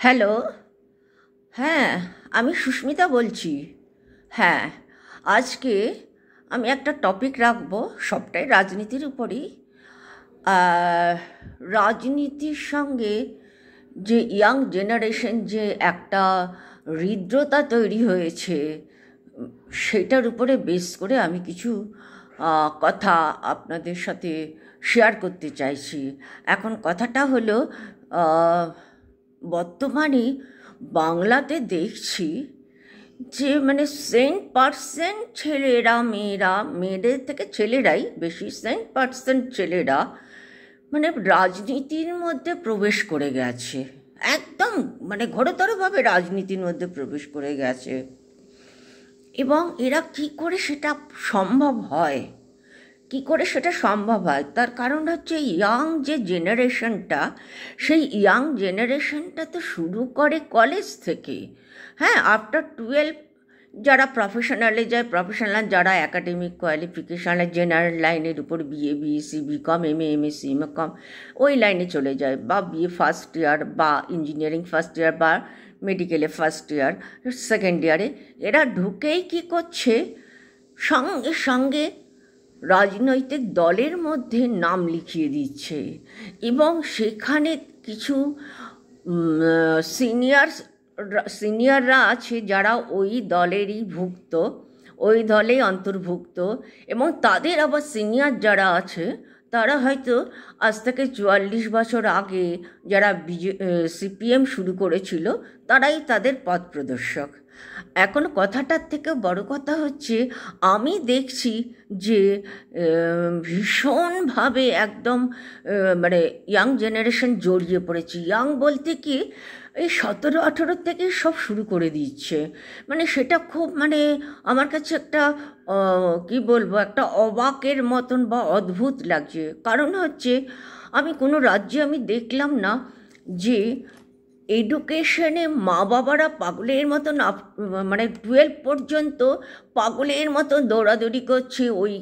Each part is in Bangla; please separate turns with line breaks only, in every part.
হ্যালো। হ্যাঁ, আমি সুস্মিতা বলছি। হ্যাঁ, আজকে আমি একটা টপিক রাখবো, সবটাই রাজনীতির উপরই। আহ, রাজনীতির সঙ্গে যে ইয়াং জেনারেশন যে একটা হৃদ্রতা তৈরি হয়েছে, সেটার উপরে বেস করে আমি কিছু কথা আপনাদের সাথে শেয়ার করতে চাইছি। এখন কথাটা হলো, আহ, বর্তমানে বাংলাতে দেখছি যে মানে 100% ছেলেরা, মেয়েরা, মেয়েদের থেকে ছেলেরাই বেশি, 100% ছেলেরা মানে রাজনীতির মধ্যে প্রবেশ করে গেছে। একদম মানে ঘোরতরভাবে রাজনীতির মধ্যে প্রবেশ করে গেছে। এবং এরা কি করে সেটা সম্ভব হয়, কি করে সেটা সম্ভব হয়, তার কারণ হচ্ছে ইয়াং যে জেনারেশনটা, সেই ইয়াং জেনারেশনটা তো শুরু করে কলেজ থেকে। হ্যাঁ, আফটার 12 যারা প্রফেশনালে যায়, প্রফেশনাল যারা একাডেমিক কোয়ালিফিকেশানে জেনারেল লাইনের উপর BA, BSc, BCom, MA, MSc, MCom ওই লাইনে চলে যায়, বা বিএ ফার্স্ট ইয়ার, বা ইঞ্জিনিয়ারিং ফার্স্ট ইয়ার, বা মেডিকেলে ফার্স্ট ইয়ার, সেকেন্ড ইয়ারে এরা ঢুকেই কী করছে, সঙ্গে সঙ্গে রাজনৈতিক দলের মধ্যে নাম লিখিয়ে দিচ্ছে। এবং সেখানে কিছু সিনিয়র সিনিয়ররা আছে যারা ওই দলেরই ভুক্ত, ওই দলে অন্তর্ভুক্ত, এবং তাদের আবার সিনিয়র যারা আছে তারা হয়তো আজ থেকে 44 বছর আগে যারা সিপিএম শুরু করেছিল, তারাই তাদের পথ প্রদর্শক। এখন কথাটার থেকে বড় কথা হচ্ছে, আমি দেখছি যে ভীষণভাবে একদম মানে ইয়াং জেনারেশন জড়িয়ে পড়েছে। ইয়াং বলতে কি, এই 17-18 থেকে সব শুরু করে দিচ্ছে। মানে সেটা খুব মানে আমার কাছে একটা কি বলবো, একটা অবাকের মতন বা অদ্ভুত লাগছে। কারণ হচ্ছে, আমি কোনো রাজ্যে আমি দেখলাম না যে এডুকেশনে মা বাবারা পাগলের মতন মানে 12 পর্যন্ত পাগলের মতন দৌড়াদৌড়ি করছে, ওই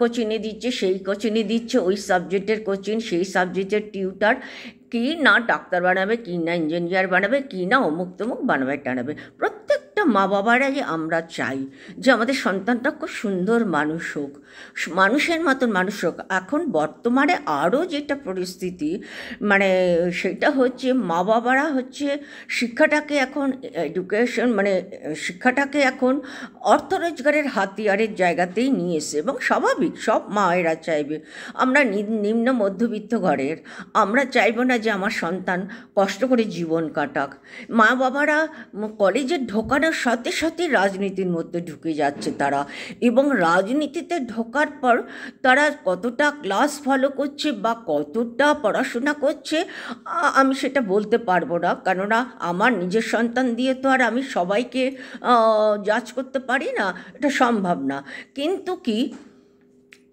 কোচিংয়ে দিচ্ছে, সেই কোচিংয়ে দিচ্ছে, ওই সাবজেক্টের কোচিং, সেই সাবজেক্টের টিউটার, কি না ডাক্তার বানাবে, কি না ইঞ্জিনিয়ার বানাবে, কি না অমুক তমুক বানাবে টানাবে। প্রত্যেকটা মা বাবারা যে আমরা চাই যে আমাদের সন্তানটা খুব সুন্দর মানুষ হোক, মানুষের মতন মানুষ হোক। এখন বর্তমানে আরও যেটা পরিস্থিতি, মানে সেটা হচ্ছে মা বাবারা হচ্ছে শিক্ষাটাকে এখন এডুকেশন মানে শিক্ষাটাকে এখন অর্থ রোজগারের হাতিয়ারের জায়গাতেই নিয়ে এসে, এবং স্বাভাবিক সব মায়েরা চাইবে, আমরা নিম্ন মধ্যবিত্ত ঘরের, আমরা চাইবো না যে আমার সন্তান কষ্ট করে জীবন কাটাক। মা বাবারা কলেজে ঢোকানোর সাথে সাথে রাজনীতির মধ্যে ঢুকে যাচ্ছে তারা, এবং রাজনীতিতে ঢোকার পর তারা কতটা ক্লাস ফলো করছে বা কতটা পড়াশোনা করছে আমি সেটা বলতে পারবো না, কেননা আমার নিজের সন্তান দিয়ে তো আর আমি সবাইকে জাজ করতে পারি না, এটা সম্ভব না। কিন্তু কি,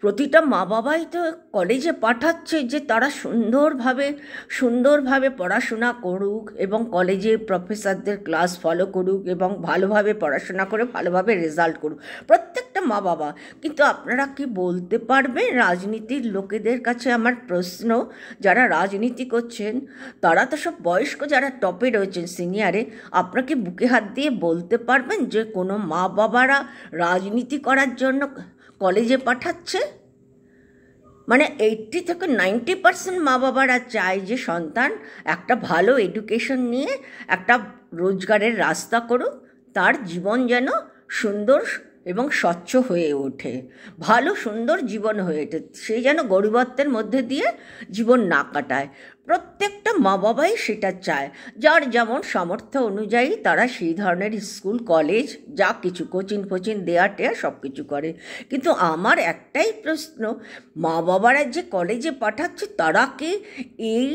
প্রতিটা মা বাবাই তো কলেজে পাঠাচ্ছে যে তারা সুন্দরভাবে পড়াশোনা করুক, এবং কলেজে প্রফেসরদের ক্লাস ফলো করুক, এবং ভালোভাবে পড়াশোনা করে ভালোভাবে রেজাল্ট করুক, প্রত্যেকটা মা বাবা। কিন্তু আপনারা কি বলতে পারবেন, রাজনীতির লোকেদের কাছে আমার প্রশ্ন, যারা রাজনীতি করছেন তারা তো সব বয়স্ক, যারা টপে রয়েছেন সিনিয়রে, আপনাকে বুকে হাত দিয়ে বলতে পারবেন যে কোনো মা বাবারা রাজনীতি করার জন্য কলেজে পাঠাচ্ছে? মানে 80 থেকে 90% মা বাবারা চায় যে সন্তান একটা ভালো এডুকেশন নিয়ে একটা রোজগারের রাস্তা করুক, তার জীবন যেন সুন্দর এবং স্বচ্ছ হয়ে ওঠে, ভালো সুন্দর জীবন হয়ে ওঠে, সে যেন গরিবত্বের মধ্যে দিয়ে জীবন না কাটায়। প্রত্যেকটা মা বাবাই সেটা চায়, যার যেমন সামর্থ্য অনুযায়ী তারা সেই ধরনের স্কুল কলেজ যা কিছু কোচিং ফোচিং দেয়া টেয়া সব কিছু করে। কিন্তু আমার একটাই প্রশ্ন, মা বাবারা যে কলেজে পাঠাচ্ছে তারা কি এই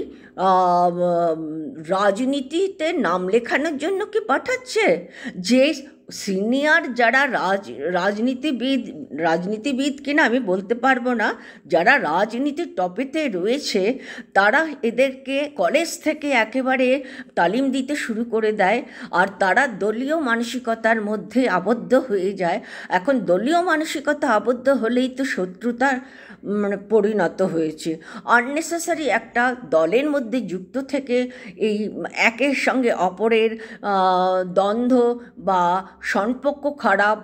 রাজনীতিতে নাম লেখানোর জন্য কি পাঠাচ্ছে? যে সিনিয়র যারা রাজনীতিবিদ কিনা আমি বলতে পারবো না, যারা রাজনীতির টপেতে রয়েছে তারা মেয়েদেরকে কলেজ থেকে একেবারে তালিম দিতে শুরু করে দেয়, আর তারা দলীয় মানসিকতার মধ্যে আবদ্ধ হয়ে যায়। এখন দলীয় মানসিকতা আবদ্ধ হলেই তো শত্রুতার পরিণত হয়েছে। আননেসেসারি একটা দলের মধ্যে যুক্ত থেকে এই একের সঙ্গে অপরের দ্বন্দ্ব বা সম্পর্ক খারাপ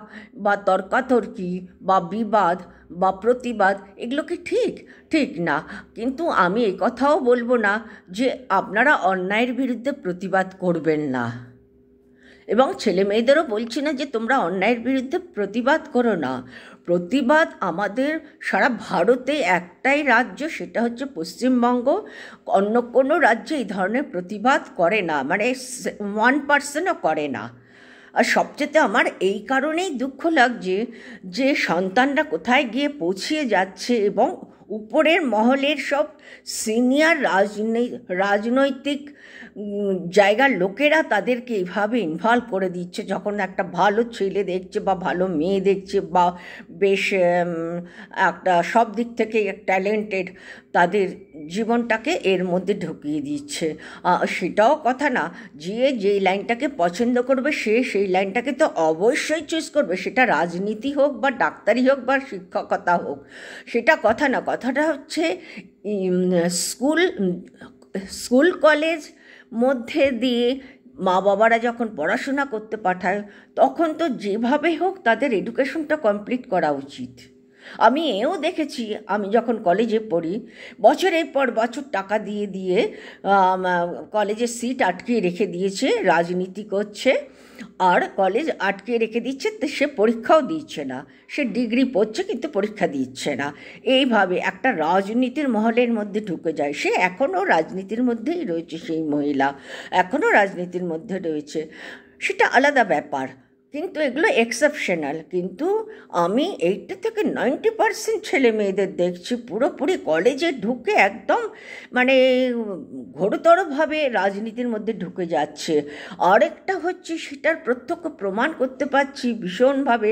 বা তর্কাতর্কি বা বিবাদ বা প্রতিবাদ, এগুলো কি ঠিক? ঠিক না। কিন্তু আমি এই কথাও বলবো না যে আপনারা অন্যায়ের বিরুদ্ধে প্রতিবাদ করবেন না, এবং ছেলে মেয়েদেরও বলছি না যে তোমরা অন্যায়ের বিরুদ্ধে প্রতিবাদ করো না। প্রতিবাদ আমাদের সারা ভারতে একটাই রাজ্য, সেটা হচ্ছে পশ্চিমবঙ্গ। অন্য কোনো রাজ্যে এই ধরনের প্রতিবাদ করে না, মানে 1%ও করে না। আর সবচেয়ে আমার এই কারণেই দুঃখ লাগছে যে সন্তানরা কোথায় গিয়ে পৌঁছিয়ে যাচ্ছে, এবং উপরের মহলের সব সিনিয়র রাজনৈতিক জায়গার লোকেরা তাদেরকে এইভাবে ইনভলভ করে দিচ্ছে। যখন একটা ভালো ছেলে দেখছে বা ভালো মেয়ে দেখছে বা বেশ একটা সব দিক থেকে ট্যালেন্টেড, তাদের জীবনটাকে এর মধ্যে ঢুকিয়ে দিচ্ছে। সেটাও কথা না, যে যেই লাইনটাকে পছন্দ করবে সে সেই লাইনটাকে তো অবশ্যই চুজ করবে, সেটা রাজনীতি হোক বা ডাক্তারি হোক বা শিক্ষকতা হোক, সেটা কথা না। কথাটা হচ্ছে স্কুল কলেজ মধ্যে দিয়ে মা বাবারা যখন পড়াশোনা করতে পাঠায়, তখন তো যেভাবে হোক তাদের এডুকেশনটা কমপ্লিট করা উচিত। আমি এও দেখেছি, আমি যখন কলেজে পড়ি, বছরের পর বছর টাকা দিয়ে দিয়ে কলেজের সিট আটকিয়ে রেখে দিয়েছে, রাজনীতি করছে আর কলেজ আটকে রেখে দিচ্ছে, সে পরীক্ষাও দিচ্ছে না, সে ডিগ্রি পড়ছে কিন্তু পরীক্ষা দিচ্ছে না। এইভাবে একটা রাজনীতির মহলের মধ্যে ঢুকে যায়। সে এখনও রাজনীতির মধ্যেই রয়েছে, সেই মহিলা এখনও রাজনীতির মধ্যে রয়েছে, সেটা আলাদা ব্যাপার। কিন্তু এগুলো এক্সেপশনাল। কিন্তু আমি 80 থেকে 90% ছেলে মেয়েদের দেখছি পুরোপুরি কলেজে ঢুকে একদম মানে ঘোরতরভাবে রাজনীতির মধ্যে ঢুকে যাচ্ছে। আরেকটা হচ্ছে, সেটার প্রত্যক্ষ প্রমাণ করতে পারছি ভীষণভাবে,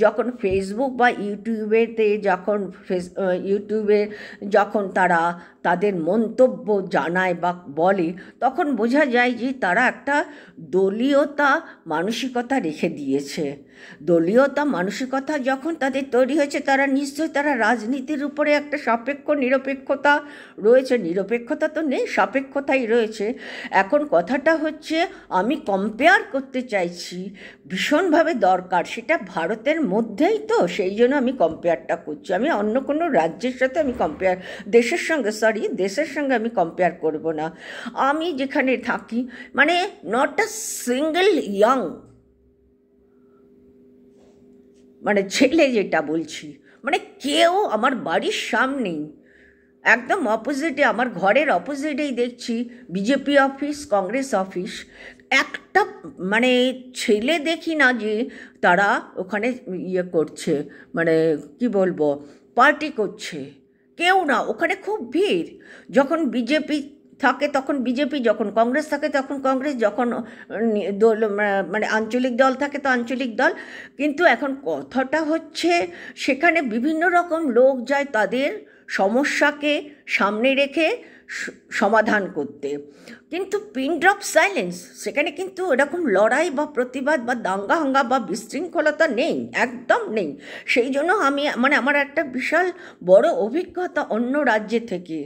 যখন ফেসবুক বা ইউটিউবে যখন তারা তাদের মন্তব্য জানায় বা বলে, তখন বোঝা যায় যে তারা একটা দলীয়তা মানসিকতা রেখে দিয়েছে। দলীয়তা মানসিকতা যখন তাদের তৈরি হয়েছে, তারা নিশ্চয়ই তারা রাজনীতির উপরে একটা সাপেক্ষ নিরপেক্ষতা রয়েছে, নিরপেক্ষতা তো নেই, সাপেক্ষতাই রয়েছে। এখন কথাটা হচ্ছে, আমি কম্পেয়ার করতে চাইছি, ভীষণভাবে দরকার, সেটা ভারতের মধ্যেই তো, সেই জন্য আমি কম্পেয়ারটা করছি। আমি অন্য কোনো রাজ্যের সাথে আমি দেশের সঙ্গে আমি কম্পেয়ার করব না। আমি যেখানে থাকি, মানে নট আ সিঙ্গল ইয়াং, মানে ছেলে যেটা বলছি, মানে কেউ আমার বাড়ির সামনেই একদম অপোজিটে, আমার ঘরের অপোজিটেই দেখছি বিজেপি অফিস, কংগ্রেস অফিস, একটা মানে ছেলে দেখি না যে তারা ওখানে ইয়ে করছে, মানে কি বলবো, পার্টি করছে, কেউ না। ওখানে খুব ভিড়। যখন বিজেপি থাকে তখন বিজেপি, যখন কংগ্রেস থাকে তখন কংগ্রেস, যখন দল মানে আঞ্চলিক দল থাকে তো আঞ্চলিক দল। কিন্তু এখন কথাটা হচ্ছে, সেখানে বিভিন্ন রকম লোক যায় তাদের সমস্যাকে সামনে রেখে সমাধান করতে, কিন্তু পিন ড্রপ সাইলেন্স, সেখানে কিন্তু এরকম লড়াই বা প্রতিবাদ বা দাঙ্গা হাঙ্গা বা বিশৃঙ্খলতা নেই, একদম নেই। সেই জন্য আমার একটা বিশাল বড় অভিজ্ঞতা অন্য রাজ্যে থেকে।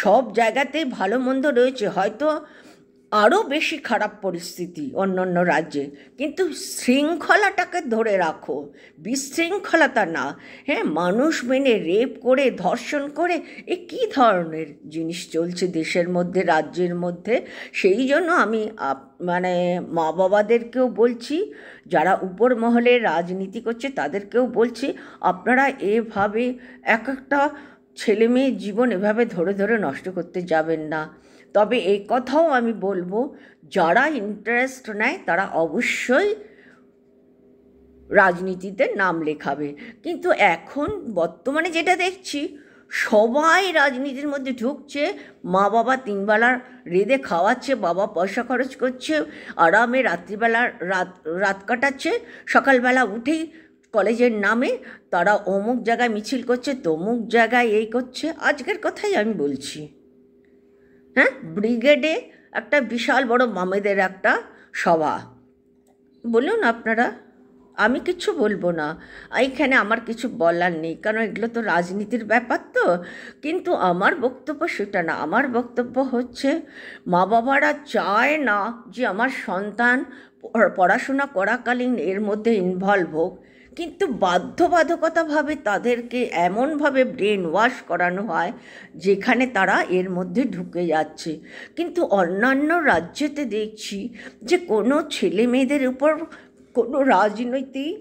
সব জায়গাতেই ভালো মন্দ রয়েছে, হয়তো আরও বেশি খারাপ পরিস্থিতি অন্য অন্য রাজ্যে, কিন্তু শৃঙ্খলাটাকে ধরে রাখো, বিশৃঙ্খলতা না। হ্যাঁ, মানুষ মেনে রেপ করে, ধর্ষণ করে, এ কী ধরনের জিনিস চলছে দেশের মধ্যে, রাজ্যের মধ্যে। সেই জন্য আমি মানে মা বাবাদেরকেও বলছি, যারা উপর মহলে রাজনীতি করছে তাদেরকেও বলছি, আপনারা এভাবে এক একটা ছেলে মেয়ের জীবন এভাবে ধরে ধরে নষ্ট করতে যাবেন না। তবে এই কথাও আমি বলবো, যারা ইন্টারেস্ট নেয় তারা অবশ্যই রাজনীতিতে নাম লেখাবে। কিন্তু এখন বর্তমানে যেটা দেখছি, সবাই রাজনীতির মধ্যে ঢুকছে, মা বাবা 3 বেলা রেঁধে খাওয়াচ্ছে, বাবা পয়সা খরচ করছে, আরামে রাত্রিবেলা রাত কাটাচ্ছে, সকালবেলা উঠেই কলেজের নামে তারা অমুক জায়গায় মিছিল করছে, তমুক জায়গায় এই করছে। আজকের কথাই আমি বলছি, হ্যাঁ, ব্রিগেডে একটা বিশাল বড় মামেদের একটা সভা। বলুন আপনারা, আমি কিছু বলবো না, এইখানে আমার কিছু বলার নেই, কারণ এগুলো তো রাজনীতির ব্যাপার তো। কিন্তু আমার বক্তব্য সেটা না। আমার বক্তব্য হচ্ছে, মা বাবারা চায় না যে আমার সন্তান পড়াশোনা করাকালীন এর মধ্যে ইনভলভ হোক, কিন্তু বাধ্যবাধকতাভাবে তাদেরকে এমনভাবে ব্রেন ওয়াশ করানো হয় যেখানে তারা এর মধ্যে ঢুকে যাচ্ছে। কিন্তু অন্যান্য রাজ্যেতে দেখছি যে কোনো ছেলে মেয়েদের উপর কোনো রাজনৈতিক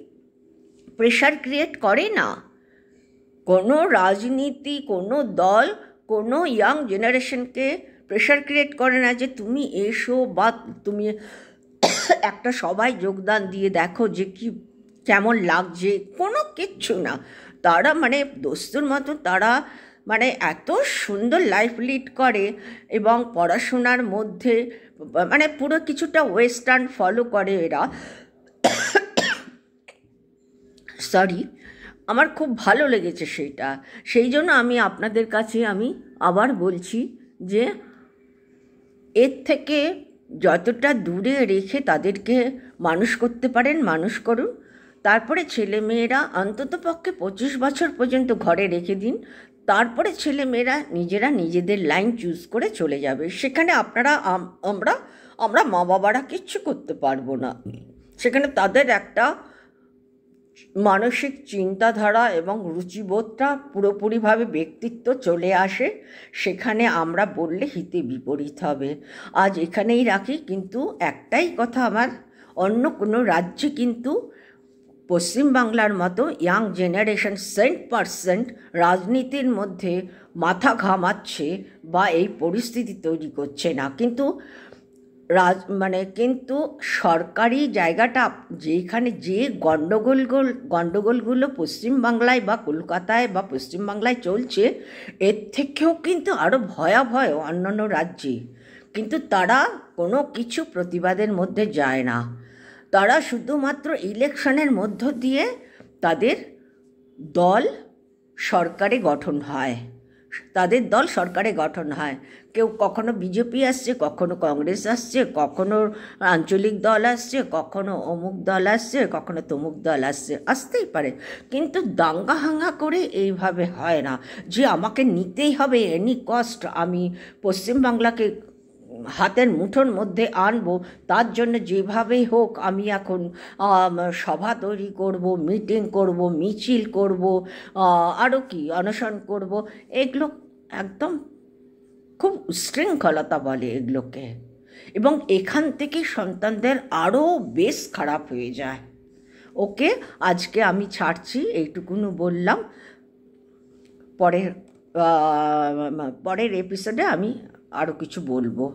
প্রেশার ক্রিয়েট করে না। কোনো রাজনীতি, কোনো দল, কোনো ইয়াং জেনারেশনকে প্রেশার ক্রিয়েট করে না যে তুমি এসো, বা তুমি একটা সবাই যোগদান দিয়ে দেখো যে কি কেমন লাগছে, কোনো কিচ্ছু না। তারা মানে দস্তুর মতো তারা মানে এত সুন্দর লাইফ লিড করে, এবং পড়াশোনার মধ্যে মানে পুরো কিছুটা ওয়েস্টার্ন ফলো করে এরা। সরি, আমার খুব ভালো লেগেছে সেইটা। সেই জন্য আমি আপনাদের কাছে আমি আবার বলছি যে এর থেকে যতটা দূরে রেখে তাদেরকে মানুষ করতে পারেন মানুষ করুন। তারপরে ছেলেমেয়েরা অন্ততপক্ষে 25 বছর পর্যন্ত ঘরে রেখে দিন। তারপরে ছেলেমেয়েরা নিজেরা নিজেদের লাইন চুজ করে চলে যাবে। সেখানে আপনারা আমরা মা বাবারা কিচ্ছু করতে পারবো না। সেখানে তাদের একটা মানসিক চিন্তাধারা এবং রুচিবোধটা পুরোপুরিভাবে ব্যক্তিত্ব চলে আসে। সেখানে আমরা বললে হিতে বিপরীত হবে। আজ এখানেই রাখি, কিন্তু একটাই কথা আমার, অন্য কোনো রাজ্যে কিন্তু পশ্চিমবাংলার মতো ইয়াং জেনারেশন 100% রাজনীতির মধ্যে মাথা ঘামাচ্ছে বা এই পরিস্থিতি তৈরি করছে না। কিন্তু কিন্তু সরকারি জায়গাটা যেখানে যে গণ্ডগোলগুলো পশ্চিমবাংলায় বা কলকাতায় বা পশ্চিমবাংলায় চলছে, এর থেকেও কিন্তু আরও ভয়াবহ অন্যান্য রাজ্যে। কিন্তু তারা কোনো কিছু প্রতিবাদের মধ্যে যায় না। তারা শুধুমাত্র ইলেকশনের মধ্য দিয়ে তাদের দল সরকারে গঠন হয়, কেউ কখনো বিজেপি আসছে, কখনো কংগ্রেস আসছে, কখনো আঞ্চলিক দল আসছে, কখনো অমুক দল আসছে, কখনো তমুক দল আসছে, আসতেই পারে। কিন্তু দাঙ্গা হাঙ্গা করে এইভাবে হয় না যে আমাকে নিতেই হবে এনি কস্ট, আমি পশ্চিমবাংলাকে হাতের মুঠোর মধ্যে আনবো, তার জন্য যেভাবেই হোক আমি এখন সভা তৈরি করব, মিটিং করব, মিছিল করব, আরও কি অনশন করব। এগুলো একদম খুব উশৃঙ্খলতা বলে এগুলোকে, এবং এখান থেকে সন্তানদের আরও বেশ খারাপ হয়ে যায়। ওকে, আজকে আমি ছাড়ছি, এইটুকুনি বললাম। পরের এপিসোডে আমি আরও কিছু বলবো।